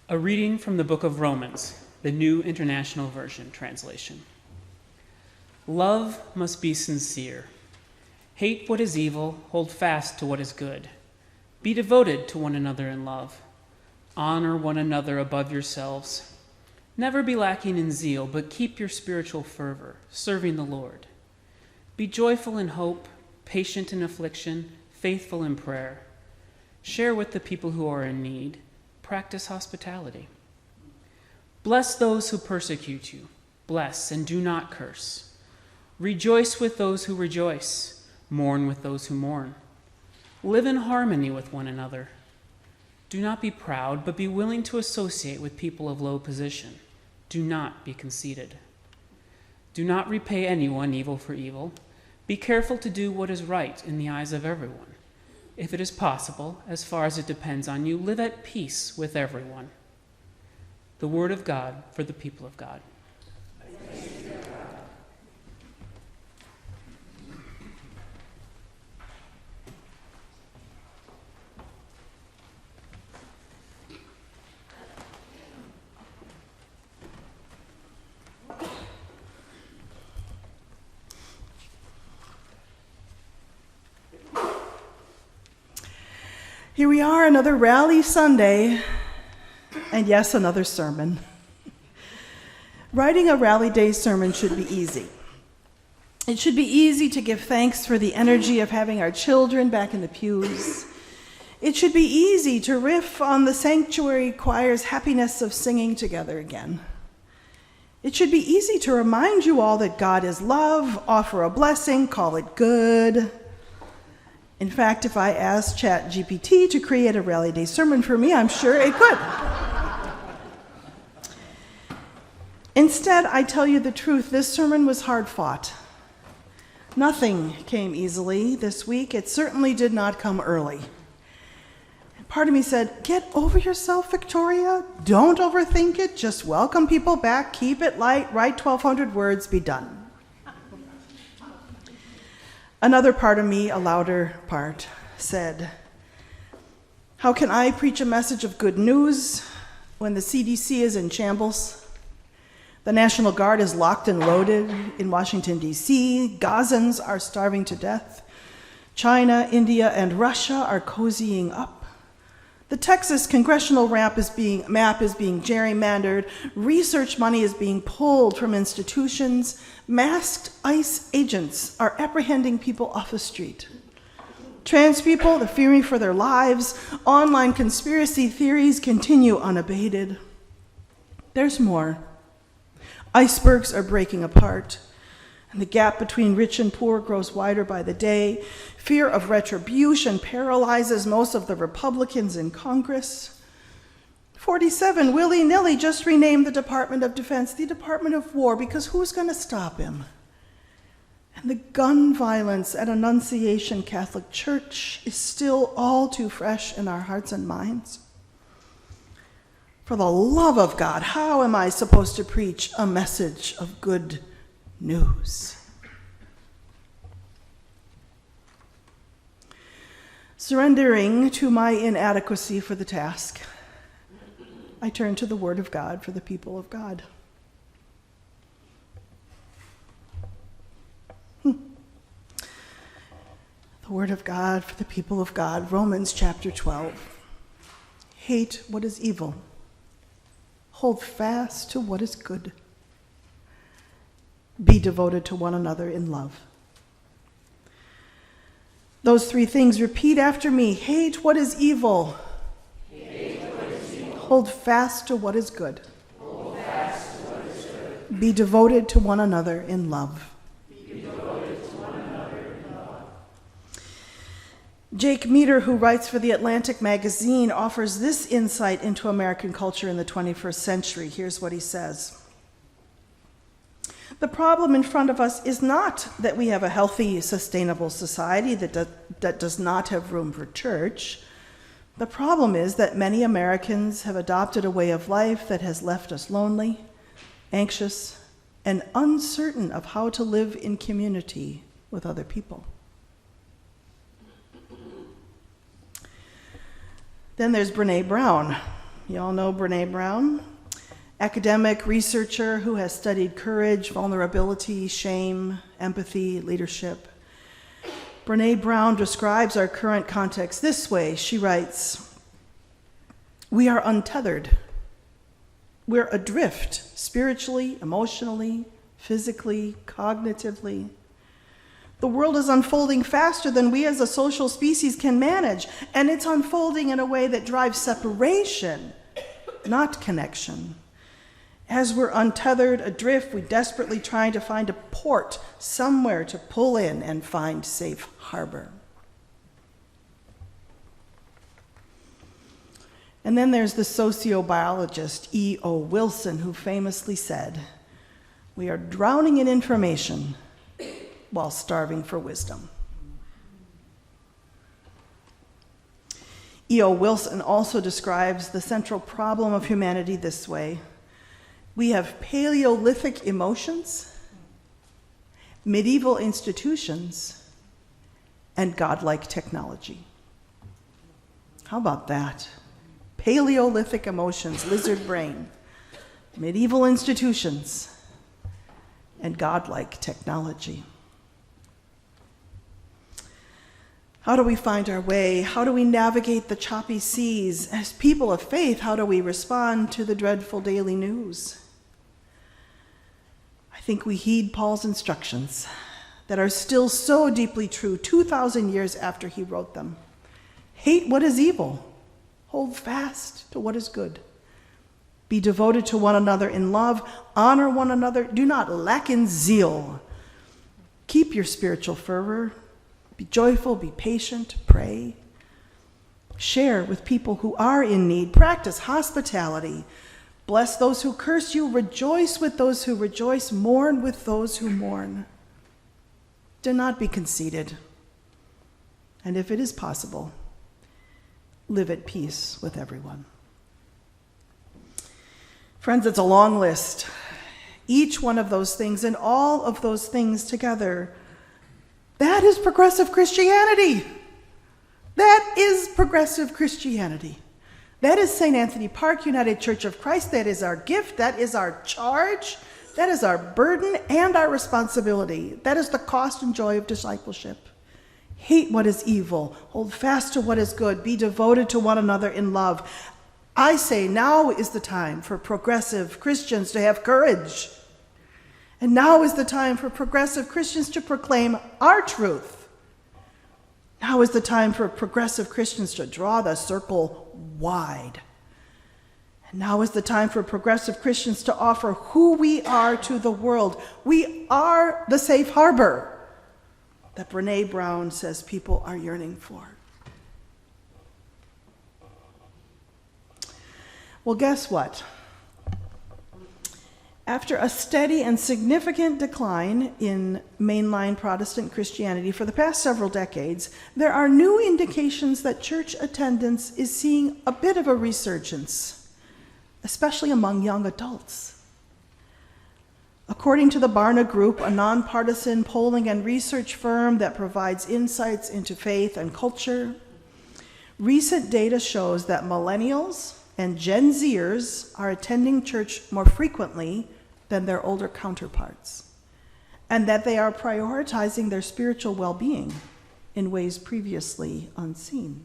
A reading from the book of Romans, the New International Version translation. Love must be sincere. Hate what is evil, hold fast to what is good. Be devoted to one another in love. Honor one another above yourselves. Never be lacking in zeal, but keep your spiritual fervor, serving the Lord. Be joyful in hope, patient in affliction, faithful in prayer. Share with the people who are in need. Practice hospitality. Bless those who persecute you. Bless and do not curse. Rejoice with those who rejoice. Mourn with those who mourn. Live in harmony with one another. Do not be proud, but be willing to associate with people of low position. Do not be conceited. Do not repay anyone evil for evil. Be careful to do what is right in the eyes of everyone. If it is possible, as far as it depends on you, live at peace with everyone. The word of God for the people of God. Here we are, another Rally Sunday, and yes, another sermon. Writing a Rally Day sermon should be easy. It should be easy to give thanks for the energy of having our children back in the pews. It should be easy to riff on the sanctuary choir's happiness of singing together again. It should be easy to remind you all that God is love, offer a blessing, call it good. In fact, if I asked ChatGPT to create a Rally Day sermon for me, I'm sure it could. Instead, I tell you the truth, this sermon was hard fought. Nothing came easily this week. It certainly did not come early. Part of me said, get over yourself, Victoria. Don't overthink it. Just welcome people back. Keep it light. Write 1,200 words. Be done. Another part of me, a louder part, said, how can I preach a message of good news when the CDC is in shambles? The National Guard is locked and loaded in Washington, D.C. Gazans are starving to death. China, India, and Russia are cozying up. The Texas congressional map is being gerrymandered. Research money is being pulled from institutions. Masked ICE agents are apprehending people off the street. Trans people, they're fearing for their lives. Online conspiracy theories continue unabated. There's more. Icebergs are breaking apart, and the gap between rich and poor grows wider by the day. Fear of retribution paralyzes most of the Republicans in Congress. 47 willy-nilly just renamed the Department of Defense the Department of War, because who's going to stop him? And the gun violence at Annunciation Catholic Church is still all too fresh in our hearts and minds. For the love of God, how am I supposed to preach a message of good news? Surrendering to my inadequacy for the task, I turn to the Word of God for the people of God. The Word of God for the people of God, Romans chapter 12. Hate what is evil. Hold fast to what is good. Be devoted to one another in love. Those three things, repeat after me. Hate what is evil. Hate what is evil. Hold fast to what is good. Hold fast to what is good. Be devoted to one another in love. Be devoted to one another in love. Jake Meter, who writes for The Atlantic magazine, offers this insight into American culture in the 21st century. Here's what he says. The problem in front of us is not that we have a healthy, sustainable society that does not have room for church. The problem is that many Americans have adopted a way of life that has left us lonely, anxious, and uncertain of how to live in community with other people. Then there's Brene Brown. You all know Brene Brown, academic researcher who has studied courage, vulnerability, shame, empathy, leadership. Brene Brown describes our current context this way. She writes, "We are untethered. We're adrift, spiritually, emotionally, physically, cognitively. The world is unfolding faster than we as a social species can manage, and it's unfolding in a way that drives separation, not connection. As we're untethered, adrift, we desperately trying to find a port, somewhere to pull in and find safe harbor." And then there's the sociobiologist E.O. Wilson, who famously said, "We are drowning in information while starving for wisdom." E.O. Wilson also describes the central problem of humanity this way: we have Paleolithic emotions, medieval institutions, and godlike technology. How about that? Paleolithic emotions, lizard brain, medieval institutions, and godlike technology. How do we find our way? How do we navigate the choppy seas? As people of faith, how do we respond to the dreadful daily news? I think we heed Paul's instructions that are still so deeply true 2,000 years after he wrote them. Hate what is evil. Hold fast to what is good. Be devoted to one another in love. Honor one another. Do not lack in zeal. Keep your spiritual fervor. Be joyful. Be patient. Pray. Share with people who are in need. Practice hospitality. Bless those who curse you. Rejoice with those who rejoice. Mourn with those who mourn. Do not be conceited. And if it is possible, live at peace with everyone. Friends, it's a long list. Each one of those things and all of those things together, that is progressive Christianity. That is progressive Christianity. That is St. Anthony Park United Church of Christ. That is our gift. That is our charge. That is our burden and our responsibility. That is the cost and joy of discipleship. Hate what is evil. Hold fast to what is good. Be devoted to one another in love. I say now is the time for progressive Christians to have courage. And now is the time for progressive Christians to proclaim our truth. Now is the time for progressive Christians to draw the circle wide. And now is the time for progressive Christians to offer who we are to the world. We are the safe harbor that Brene Brown says people are yearning for. Well, guess what? After a steady and significant decline in mainline Protestant Christianity for the past several decades, there are new indications that church attendance is seeing a bit of a resurgence, especially among young adults. According to the Barna Group, a nonpartisan polling and research firm that provides insights into faith and culture, recent data shows that millennials and Gen Zers are attending church more frequently than their older counterparts, and that they are prioritizing their spiritual well-being in ways previously unseen.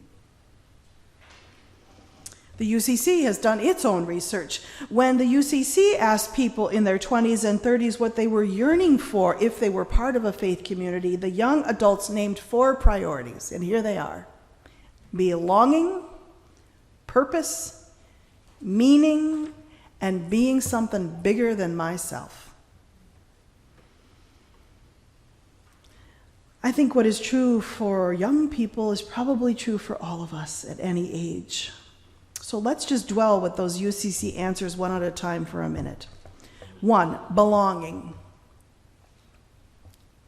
The UCC has done its own research. When the UCC asked people in their 20s and 30s what they were yearning for if they were part of a faith community, the young adults named 4 priorities, and here they are: belonging, purpose, meaning, and being something bigger than myself. I think what is true for young people is probably true for all of us at any age. So let's just dwell with those UCC answers one at a time for a minute. 1, belonging.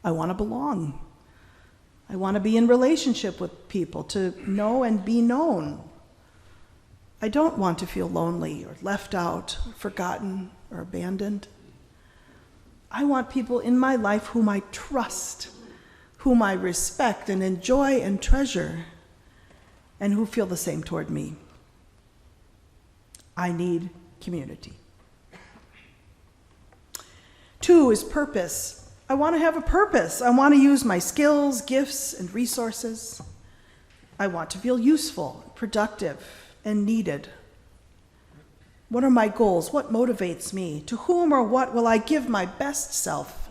I want to belong. I want to be in relationship with people, to know and be known. I don't want to feel lonely or left out, forgotten, or abandoned. I want people in my life whom I trust, whom I respect and enjoy and treasure, and who feel the same toward me. I need community. 2 is purpose. I want to have a purpose. I want to use my skills, gifts, and resources. I want to feel useful, productive, and needed. What are my goals? What motivates me? To whom or what will I give my best self?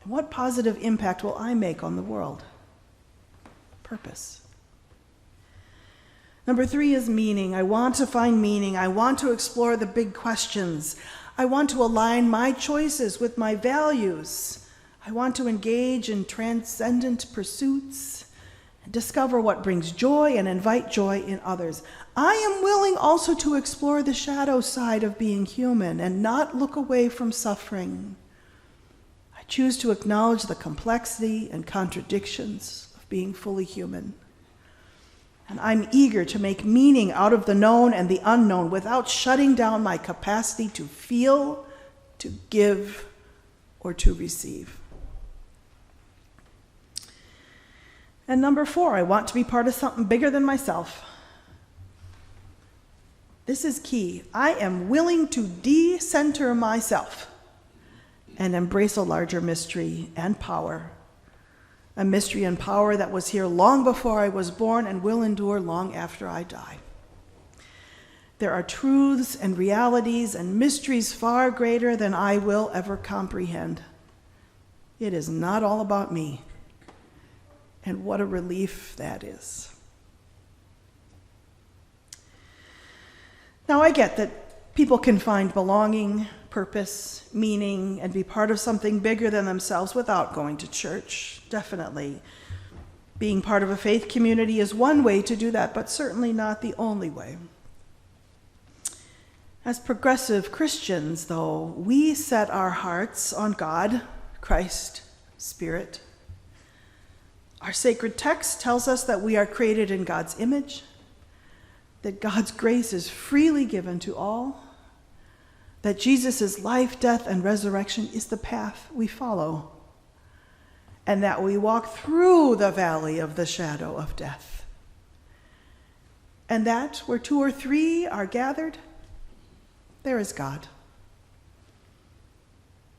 And what positive impact will I make on the world? Purpose. Number 3 is meaning. I want to find meaning. I want to explore the big questions. I want to align my choices with my values. I want to engage in transcendent pursuits, discover what brings joy, and invite joy in others. I am willing also to explore the shadow side of being human and not look away from suffering. I choose to acknowledge the complexity and contradictions of being fully human. And I'm eager to make meaning out of the known and the unknown without shutting down my capacity to feel, to give, or to receive. And number 4, I want to be part of something bigger than myself. This is key. I am willing to de-center myself and embrace a larger mystery and power. A mystery and power that was here long before I was born and will endure long after I die. There are truths and realities and mysteries far greater than I will ever comprehend. It is not all about me. And what a relief that is. Now, I get that people can find belonging, purpose, meaning, and be part of something bigger than themselves without going to church. Definitely. Being part of a faith community is one way to do that, but certainly not the only way. As progressive Christians, though, we set our hearts on God, Christ, Spirit. Our sacred text tells us that we are created in God's image, that God's grace is freely given to all, that Jesus' life, death, and resurrection is the path we follow, and that we walk through the valley of the shadow of death. And that where 2 or 3 are gathered, there is God.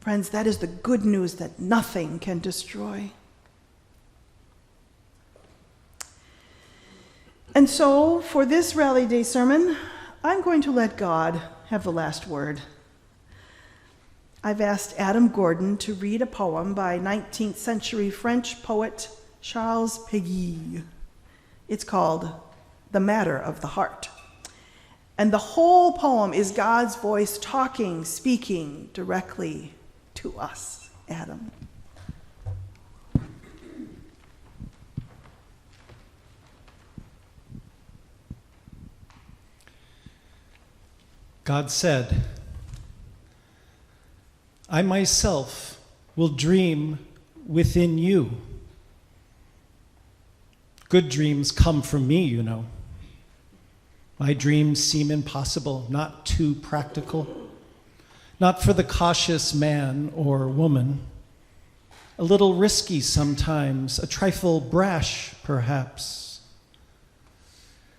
Friends, that is the good news that nothing can destroy. And so, for this Rally Day sermon, I'm going to let God have the last word. I've asked Adam Gordon to read a poem by 19th century French poet Charles Péguy. It's called The Matter of the Heart. And the whole poem is God's voice talking, speaking directly to us. Adam. God said, I myself will dream within you. Good dreams come from me, you know. My dreams seem impossible, not too practical, not for the cautious man or woman. A little risky sometimes, a trifle brash, perhaps.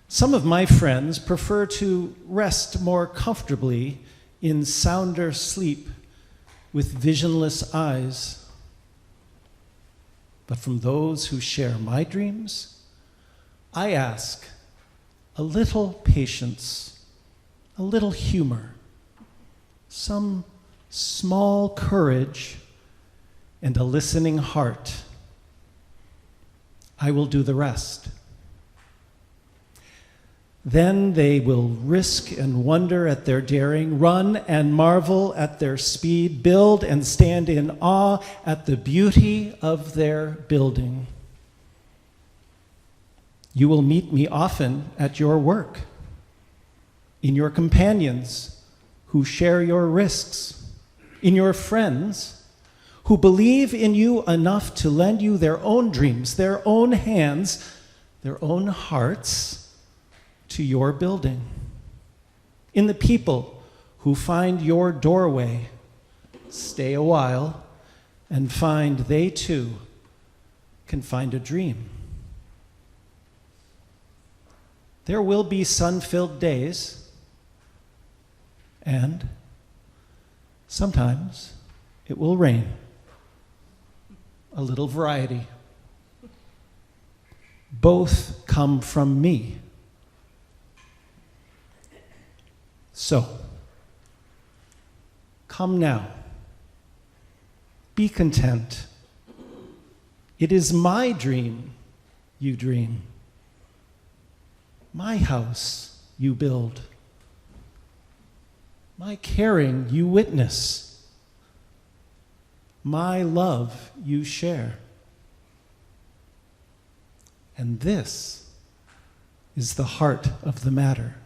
Some of my friends prefer to rest more comfortably in sounder sleep with visionless eyes. But from those who share my dreams, I ask a little patience, a little humor, some small courage, and a listening heart. I will do the rest. Then they will risk and wonder at their daring, run and marvel at their speed, build and stand in awe at the beauty of their building. You will meet me often at your work, in your companions who share your risks, in your friends who believe in you enough to lend you their own dreams, their own hands, their own hearts, to your building, in the people who find your doorway, stay a while, and find they too can find a dream. There will be sun-filled days, And sometimes it will rain. A little variety. Both come from me. So, come now. Be content. It is my dream you dream. My house you build. My caring you witness. My love you share. And this is the heart of the matter.